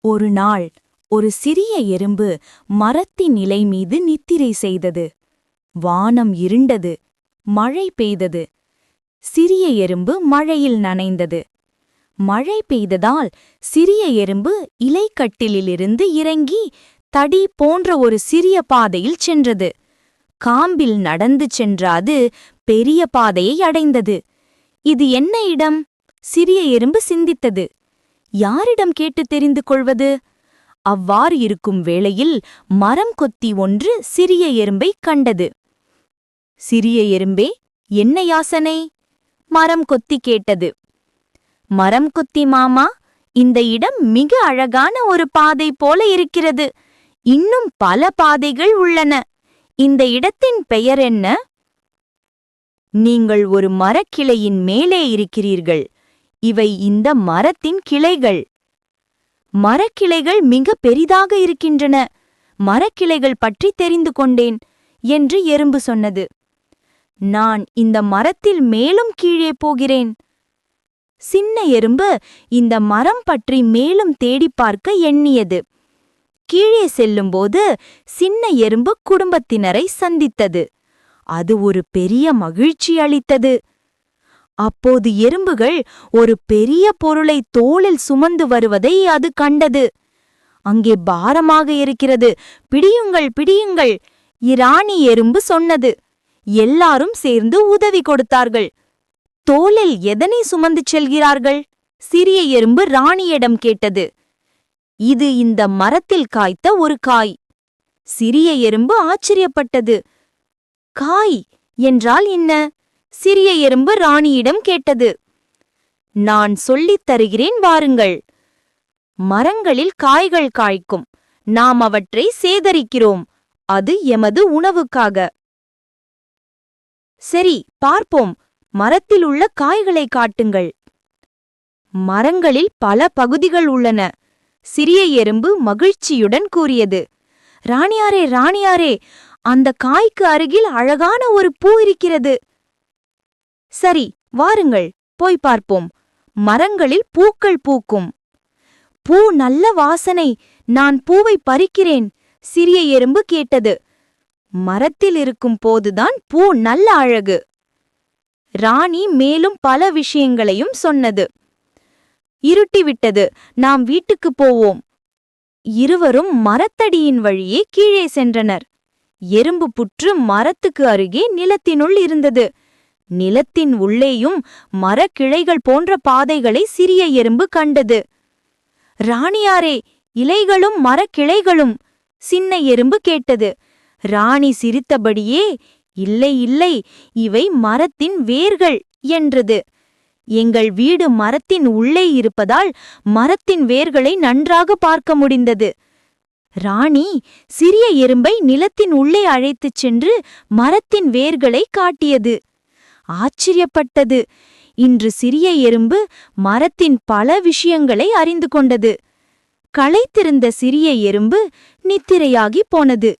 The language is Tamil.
ஒரு நாள் ஒரு சிறிய எறும்பு மரத்தின் இலை மீது நித்திரை செய்தது. வானம் இருண்டது. மழை பெய்தது. சிறிய எறும்பு மழையில் நனைந்தது. மழை பெய்ததால் சிறிய எறும்பு இலைக்கட்டிலிருந்து இறங்கி தடி போன்ற ஒரு சிறிய பாதையில் சென்றது. காம்பில் நடந்து சென்ற அது பெரிய பாதையை அடைந்தது. இது என்ன இடம்? சிறிய எறும்பு சிந்தித்தது. யாரிடம் கேட்டு தெரிந்து கொள்வது? அவ்வாறு இருக்கும் வேளையில் மரம் கொத்தி ஒன்று சிறிய எறும்பைக் கண்டது. சிறிய எறும்பே, என்ன யாசனை? மரம் கொத்தி கேட்டது. மரம் கொத்தி மாமா, இந்த இடம் மிக அழகான ஒரு பாதை போல இருக்கிறது. இன்னும் பல பாதைகள் உள்ளன. இந்த இடத்தின் பெயர் என்ன? நீங்கள் ஒரு மரக்கிளையின் மேலே இருக்கிறீர்கள். இவை இந்த மரத்தின் கிளைகள். மரக்கிளைகள் மிக பெரிதாக இருக்கின்றன. மரக்கிளைகள் பற்றி தெரிந்து கொண்டேன் என்று எறும்பு சொன்னது. நான் இந்த மரத்தில் மேலும் கீழே போகிறேன். சின்ன எறும்பு இந்த மரம் பற்றி மேலும் தேடிப் பார்க்க எண்ணியது. கீழே செல்லும்போது சின்ன எறும்பு குடும்பத்தினரை சந்தித்தது. அது ஒரு பெரிய மகிழ்ச்சி அளித்தது. அப்போது எறும்புகள் ஒரு பெரிய பொருளை தோளில் சுமந்து வருவதை அது கண்டது. அங்கே பாரமாக இருக்கிறது, பிடியுங்கள் பிடியுங்கள், இராணி எறும்பு சொன்னது. எல்லாரும் சேர்ந்து உதவி கொடுத்தார்கள். தோளில் எதனை சுமந்து செல்கிறார்கள்? சிறிய எறும்பு ராணியிடம் கேட்டது. இது இந்த மரத்தில் காய்த்த ஒரு காய். சிறிய எறும்பு ஆச்சரியப்பட்டது. காய் என்றால் என்ன? சிறிய எறும்பு ராணியிடம் கேட்டது. நான் சொல்லித் தருகிறேன், வாருங்கள். மரங்களில் காய்கள் காய்க்கும். நாம் அவற்றை சேகரிக்கிறோம். அது எமது உணவுக்காக. சரி, பார்ப்போம். மரத்தில் உள்ள காய்களை காட்டுங்கள். மரங்களில் பல பகுதிகள் உள்ளன. சிறிய எறும்பு மகிழ்ச்சியுடன் கூறியது. ராணியாரே, ராணியாரே, அந்த காய்க்கு அருகில் அழகான ஒரு பூ இருக்கிறது. சரி, வாருங்கள், போய் பார்ப்போம். மரங்களில் பூக்கள் பூக்கும். பூ நல்ல வாசனை. நான் பூவை பறிக்கிறேன். சிறிய எறும்பு கேட்டது. மரத்தில் இருக்கும் போதுதான் பூ நல்ல அழகு. ராணி மேலும் பல விஷயங்களையும் சொன்னது. இருட்டிவிட்டது. நாம் வீட்டுக்குப் போவோம். இருவரும் மரத்தடியின் வழியே கீழே சென்றனர். எறும்பு புற்று மரத்துக்கு அருகே நிலத்தினுள் இருந்தது. நிலத்தின் உள்ளேயும் மரக்கிளைகள் போன்ற பாதைகளை சிறிய எறும்பு கண்டது. ராணியாரே, இலைகளும் மரக்கிளைகளும், சின்ன எறும்பு கேட்டது. ராணி சிரித்தபடியே, இல்லை இல்லை, இவை மரத்தின் வேர்கள் என்றது. எங்கள் வீடு மரத்தின் உள்ளே இருப்பதால் மரத்தின் வேர்களை நன்றாக பார்க்க முடிந்தது. ராணி சிறிய எறும்பை நிலத்தின் உள்ளே அழைத்துச் சென்று மரத்தின் வேர்களை காட்டியது. ஆச்சரியப்பட்டது. இன்று சிறிய எறும்பு மரத்தின் பல விஷயங்களை அறிந்து கொண்டது. களைத்திருந்த சிறிய எறும்பு நித்திரையாகி போனது.